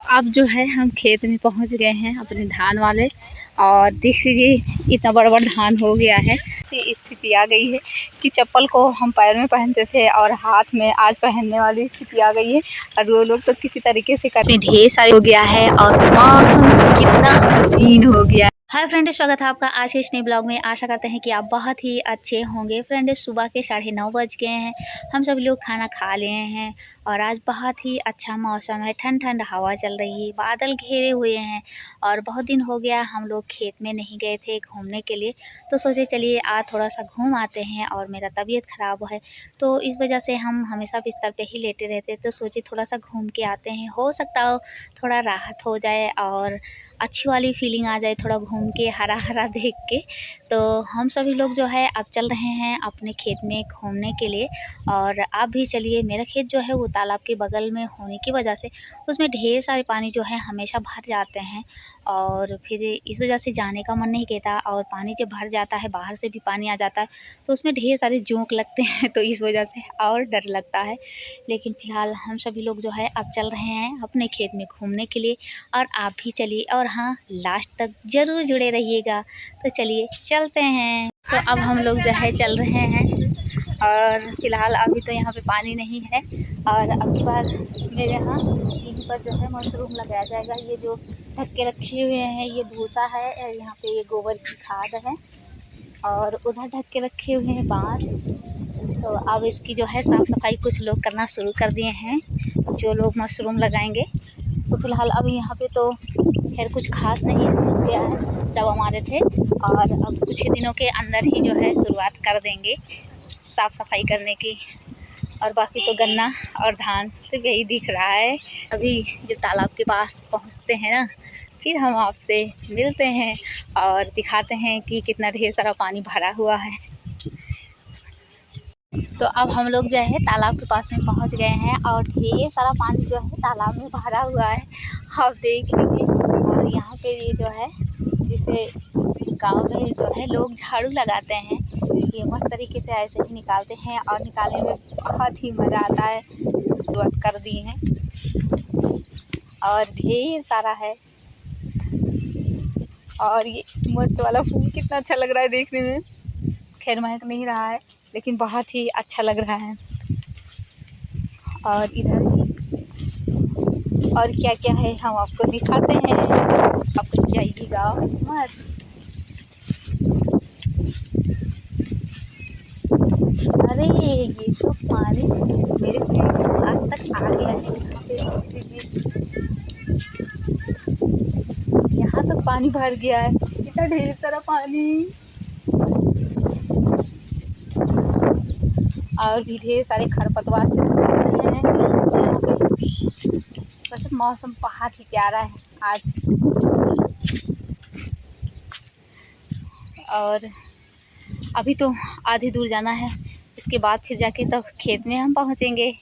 अब जो है हम खेत में पहुंच गए हैं अपने धान वाले। और देख लीजिए इतना बड़ा बड़ा धान हो गया है। स्थिति आ गई है कि चप्पल को हम पैर में पहनते थे और हाथ में आज पहनने वाली स्थिति आ गई है। और वो लोग तो किसी तरीके से ढेर सारे हो गया है और मौसम कितना हसीन हो गया। हाय फ्रेंड्स, स्वागत है आपका आज के इस नए ब्लॉग में। आशा करते हैं कि आप बहुत ही अच्छे होंगे। फ्रेंड्स, सुबह के 9:30 बज गए हैं। हम सभी लोग खाना खा लिए हैं और आज बहुत ही अच्छा मौसम है। ठंड ठंड हवा चल रही है, बादल घेरे हुए हैं। और बहुत दिन हो गया हम लोग खेत में नहीं गए थे घूमने के लिए, तो सोचे चलिए आज थोड़ा सा घूम आते हैं। और मेरा तबीयत ख़राब है तो इस वजह से हम हमेशा बिस्तर पे ही लेटे रहते, तो सोचे थोड़ा सा घूम के आते हैं। हो सकता हो थोड़ा राहत हो जाए और अच्छी वाली फीलिंग आ जाए थोड़ा घूम के हरा हरा देख के। तो हम सभी लोग जो है अब चल रहे हैं अपने खेत में घूमने के लिए। और आप भी चलिए। मेरा खेत जो है वो तालाब के बगल में होने की वजह से उसमें ढेर सारे पानी जो है हमेशा भर जाते हैं। और फिर इस वजह से जाने का मन नहीं कहता। और पानी जब भर जाता है, बाहर से भी पानी आ जाता है, तो उसमें ढेर सारे जोंक लगते हैं, तो इस वजह से और डर लगता है। लेकिन फ़िलहाल हम सभी लोग जो है अब चल रहे हैं अपने खेत में घूमने के लिए। और आप भी चलिए और हाँ, लास्ट तक ज़रूर जुड़े रहिएगा। तो चलिए चलते हैं। तो अब हम लोग जो है चल रहे हैं और फ़िलहाल अभी तो यहाँ पे पानी नहीं है। और अब की बार मेरे यहाँ यहीं पर जो है मशरूम लगाया जाएगा। ये जो ढक के रखे हुए हैं ये भूसा है, यहाँ पे ये गोबर की खाद है। और उधर ढक के रखे हुए हैं बांस। तो अब इसकी जो है साफ़ सफाई कुछ लोग करना शुरू कर दिए हैं, जो लोग मशरूम लगाएंगे। तो फिलहाल अब यहाँ पे तो खैर कुछ खास नहीं है, सूख गया है, दवा मारे थे। और अब कुछ ही दिनों के अंदर ही जो है शुरुआत कर देंगे साफ़ सफाई करने की। और बाकी तो गन्ना और धान सिर्फ यही दिख रहा है। अभी जब तालाब के पास पहुँचते हैं ना, फिर हम आपसे मिलते हैं और दिखाते हैं कि कितना ढेर सारा पानी भरा हुआ है। तो अब हम लोग जो है तालाब के पास में पहुंच गए हैं और ढेर सारा पानी जो है तालाब में भरा हुआ है, आप देख लीजिए। और यहाँ पे ये जो है जिसे गांव में जो है लोग झाड़ू लगाते हैं, ये मस्त तरीके से ऐसे ही निकालते हैं और निकालने में बहुत ही मज़ा आता है। शुरुआत कर दी है और ढेर सारा है। और ये मस्त वाला फूल कितना अच्छा लग रहा है देखने में। खैर महक नहीं रहा है लेकिन बहुत ही अच्छा लग रहा है। और इधर और क्या क्या है हम आपको दिखाते हैं, आप जाइएगा मत। अरे ये तो पानी मेरे पेट के पास तक आ गया है। यहाँ तक पानी भर गया है, इतना ढेर सारा पानी। और भी ढेर सारे खरपतवार से हैं। वैसे मौसम बहुत ही प्यारा है आज। और अभी तो आधी दूर जाना है, इसके बाद फिर जाके तब खेत में हम पहुँचेंगे।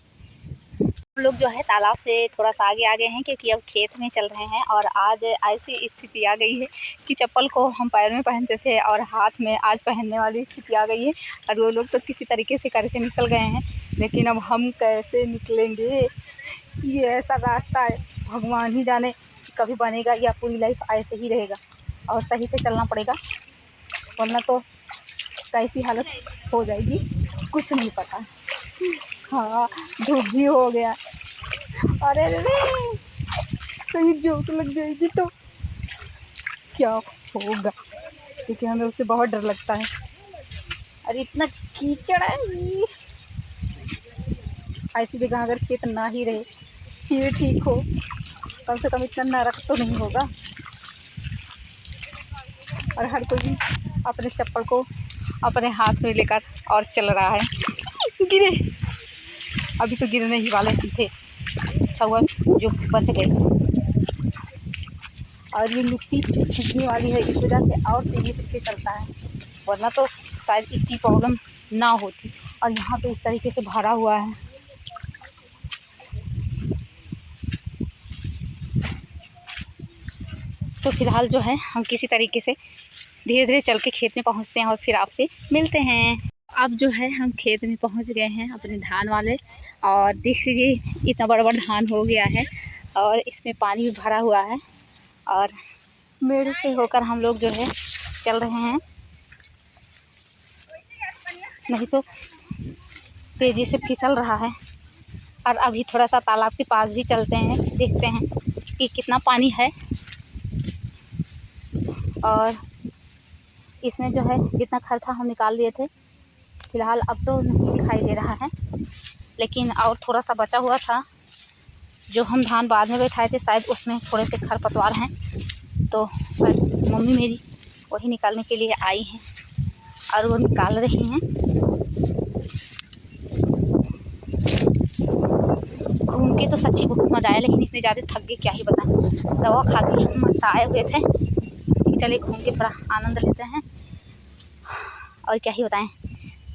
हम लोग जो है तालाब से थोड़ा सा आगे आ गए हैं क्योंकि अब खेत में चल रहे हैं। और आज ऐसी स्थिति आ गई है कि चप्पल को हम पैर में पहनते थे और हाथ में आज पहनने वाली स्थिति आ गई है। और वो लोग तो किसी तरीके से करके निकल गए हैं, लेकिन अब हम कैसे निकलेंगे? ये ऐसा रास्ता है, भगवान ही जाने कभी बनेगा या पूरी लाइफ ऐसे ही रहेगा। और सही से चलना पड़ेगा, वरना तो कैसी हालत हो जाएगी कुछ नहीं पता। हाँ, धूप भी हो गया। अरे रे, कहीं चोट लग जाएगी तो क्या होगा? क्योंकि हमें उससे बहुत डर लगता है। अरे इतना कीचड़ है, ऐसी जगह अगर खेत ना ही रहे फिर ठीक हो, कम से कम इतना नरक तो नहीं होगा। और हर कोई अपने चप्पल को अपने हाथ में लेकर और चल रहा है। गिरे, अभी तो गिरने ही वाले थे, अच्छा हुआ जो बच गए। और ये मिट्टी खिंचने वाली है, इस वजह से और तेजी से चलता है, वरना तो शायद इतनी प्रॉब्लम ना होती। और यहाँ पे इस तरीके से भरा हुआ है। तो फिलहाल जो है हम किसी तरीके से धीरे धीरे चल के खेत में पहुँचते हैं और फिर आपसे मिलते हैं। अब जो है हम खेत में पहुँच गए हैं अपने धान वाले। और देख लीजिए इतना बड़ा बड़ा धान हो गया है और इसमें पानी भी भरा हुआ है और मेड़ से होकर हम लोग जो है चल रहे हैं, नहीं तो तेजी से फिसल रहा है। और अभी थोड़ा सा तालाब के पास भी चलते हैं, देखते हैं कि कितना पानी है। और इसमें जो है जितना खर था हम निकाल दिए थे, फिलहाल अब तो नहीं दिखाई दे रहा है, लेकिन और थोड़ा सा बचा हुआ था जो हम धान बाद में बैठाए थे, शायद उसमें थोड़े से खरपतवार हैं, तो शायद मम्मी मेरी वही निकालने के लिए आई हैं और वो निकाल रही हैं। घूम के तो सच्ची बहुत मज़ा आया, लेकिन इतने ज़्यादा थक गए क्या ही बताएं। दवा खा के मस्त आए हुए थे कि चलिए घूम के थोड़ा आनंद लेते हैं और क्या ही बताएं।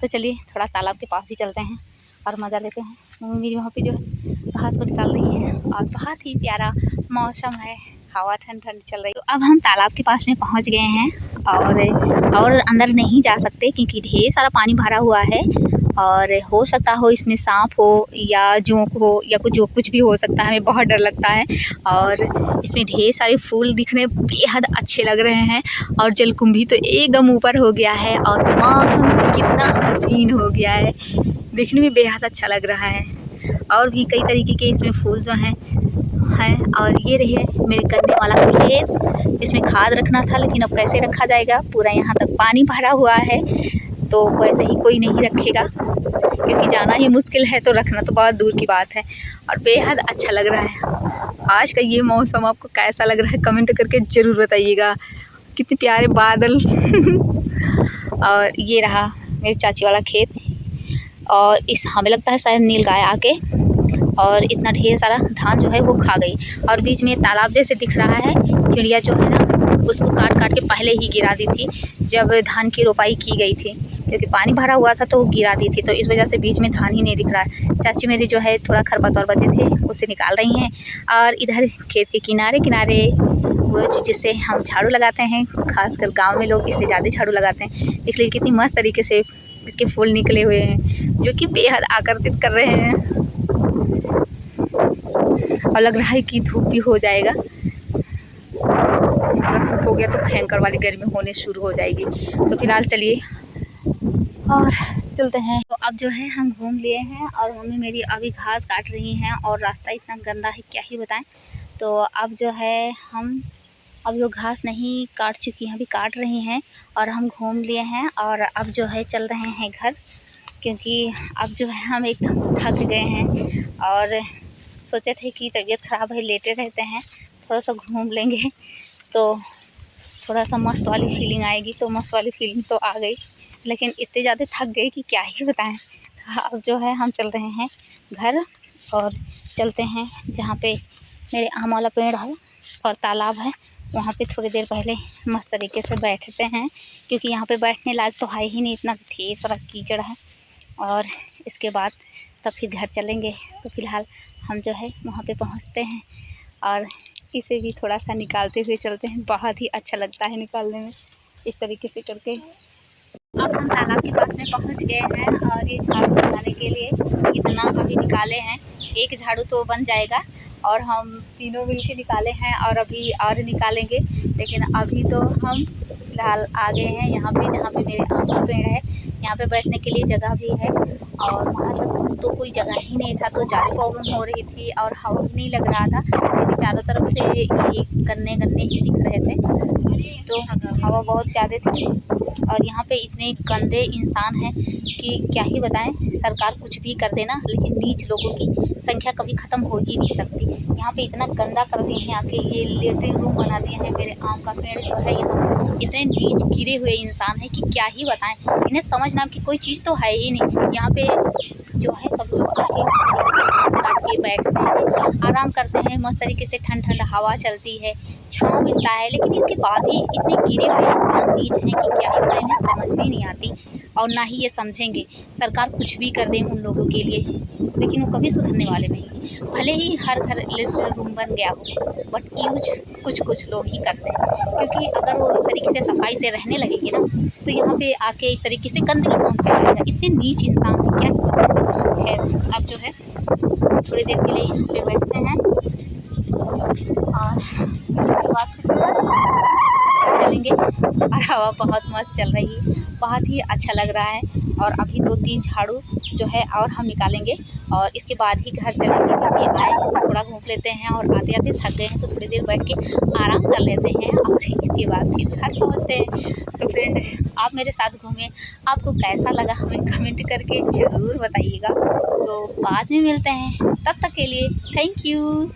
तो चलिए थोड़ा तालाब के पास भी चलते हैं और मज़ा लेते हैं। मम्मी मेरी वहाँ पे जो है घास को निकाल रही है और बहुत ही प्यारा मौसम है, हवा ठंड ठंड चल रही है। तो अब हम तालाब के पास में पहुँच गए हैं और अंदर नहीं जा सकते क्योंकि ढेर सारा पानी भरा हुआ है और हो सकता हो इसमें सांप हो या जोंक हो या कुछ भी हो सकता है, हमें बहुत डर लगता है। और इसमें ढेर सारे फूल दिखने बेहद अच्छे लग रहे हैं और जलकुंभी तो एकदम ऊपर हो गया है और मौसम कितना हसीन हो गया है, देखने में बेहद अच्छा लग रहा है। और भी कई तरीके के इसमें फूल जो हैं। और ये रहे मेरे गन्ने वाला खेत, इसमें खाद रखना था लेकिन अब कैसे रखा जाएगा, पूरा यहाँ तक पानी भरा हुआ है तो वैसे ही कोई नहीं रखेगा क्योंकि जाना ही मुश्किल है, तो रखना तो बहुत दूर की बात है। और बेहद अच्छा लग रहा है आज का ये मौसम, आपको कैसा लग रहा है कमेंट करके ज़रूर बताइएगा। कितने प्यारे बादल और ये रहा मेरी चाची वाला खेत और इस हमें लगता है शायद नील गाय आके और इतना ढेर सारा धान जो है वो खा गई। और बीच में तालाब जैसे दिख रहा है, चिड़िया जो है ना उसको काट काट के पहले ही गिरा दी थी जब धान की रोपाई की गई थी, क्योंकि पानी भरा हुआ था तो वो गिरा दी थी, तो इस वजह से बीच में धान ही नहीं दिख रहा है। चाची मेरी जो है थोड़ा खरपतवार बचे थे उसे निकाल रही हैं और इधर खेत के किनारे किनारे वो जिससे हम झाड़ू लगाते हैं, खासकर गांव में लोग इससे ज़्यादा झाड़ू लगाते हैं। देख लीजिए कितनी मस्त तरीके से इसके फूल निकले हुए हैं जो कि बेहद आकर्षित कर रहे हैं और लग रहा है कि धूप भी हो जाएगा। अगर धूप हो गया तो भयंकर वाली गर्मी होने शुरू हो जाएगी। तो फिलहाल चलिए और चलते हैं। तो अब जो है हम घूम लिए हैं और मम्मी मेरी अभी घास काट रही हैं और रास्ता इतना गंदा है क्या ही बताएं। तो अब जो है हम अब वो घास नहीं काट चुकी हैं, अभी काट रही हैं और हम घूम लिए हैं और अब जो है चल रहे हैं घर, क्योंकि अब जो है हम एकदम थक गए हैं और सोचे थे कि तबीयत ख़राब है लेटे रहते हैं, थोड़ा सा घूम लेंगे तो थोड़ा सा मस्त वाली फीलिंग आएगी। तो मस्त वाली फीलिंग तो आ गई, लेकिन इतने ज़्यादा थक गए कि क्या ही बताएं। अब जो है हम चल रहे हैं घर और चलते हैं जहाँ पे मेरे आम वाला पेड़ है और तालाब है, वहाँ पे थोड़ी देर पहले मस्त तरीके से बैठते हैं क्योंकि यहाँ पे बैठने लायक तो है ही नहीं, इतना ढेर सारा कीचड़ है। और इसके बाद तब फिर घर चलेंगे। तो फिलहाल हम जो है वहाँ पे पहुँचते हैं और इसे भी थोड़ा सा निकालते हुए चलते हैं, बहुत ही अच्छा लगता है निकालने में इस तरीके से करके। अब हम तालाब के पास में पहुँच गए हैं और ये झाड़ू लगाने के लिए इतना अभी निकाले हैं, एक झाड़ू तो बन जाएगा और हम तीनों मिल के निकाले हैं और अभी और निकालेंगे। लेकिन अभी तो हम फिलहाल आ गए हैं यहाँ पे जहाँ पे मेरे आम का पेड़ है, यहाँ पे बैठने के लिए जगह भी है और वहाँ तक तो कोई जगह ही नहीं था, तो ज़्यादा प्रॉब्लम हो रही थी और हवा भी नहीं लग रहा था क्योंकि चारों तरफ से ये गन्ने गन्ने ही दिख रहे थे, तो हवा बहुत ज़्यादा थी। और यहाँ पे इतने गंदे इंसान हैं कि क्या ही बताएं। सरकार कुछ भी कर देना लेकिन नीच लोगों की संख्या कभी ख़त्म हो ही नहीं सकती। यहाँ पे इतना गंदा कर दिए हैं, आके ये लेटरिन रूम बना दिए हैं। मेरे आम का पेड़ जो है यहाँ इतने नीच गिरे हुए इंसान हैं कि क्या ही बताएं। इन्हें समझ ना कि कोई चीज़ तो है ही नहीं। यहाँ पे जो है सब लोग आके काट के बैठते हैं, आराम करते हैं, मस्त तरीके से ठंड ठंड हवा चलती है, छाँव मिलता है, लेकिन इसके बाद भी इतने गिरे हुए इंसान नीच हैं कि क्या ही बताएं, इन्हें समझ भी नहीं आती और ना ही ये समझेंगे। सरकार कुछ भी कर दें उन लोगों के लिए, लेकिन वो कभी सुधरने वाले नहीं। भले ही हर घर लेटरिन रूम बन गया हो, बट यूज कुछ लोग ही करते हैं, क्योंकि अगर वो इस तरीके से सफाई से रहने लगेंगे ना तो यहाँ पे आके इस तरीके से गंदगी कौन फैलाएगा। इतने नीच इंसान है क्या ही। खैर अब जो है थोड़ी देर के लिए यहाँ पे बैठते हैं और उसके बाद फिर घर चलेंगे। और हवा बहुत मस्त चल रही है, बहुत ही अच्छा लग रहा है। और अभी 2-3 झाड़ू जो है और हम निकालेंगे और इसके बाद ही घर चलेंगे, क्योंकि आए हैं तो थोड़ा घूम लेते हैं और आते आते थक गए हैं तो थोड़ी देर बैठ के आराम कर लेते हैं और इसके बाद फिर घर पहुँचते हैं। तो फ्रेंड, आप मेरे साथ घूमें, आपको कैसा लगा हमें कमेंट करके ज़रूर बताइएगा। तो बाद में मिलते हैं, तब तक के लिए थैंक यू।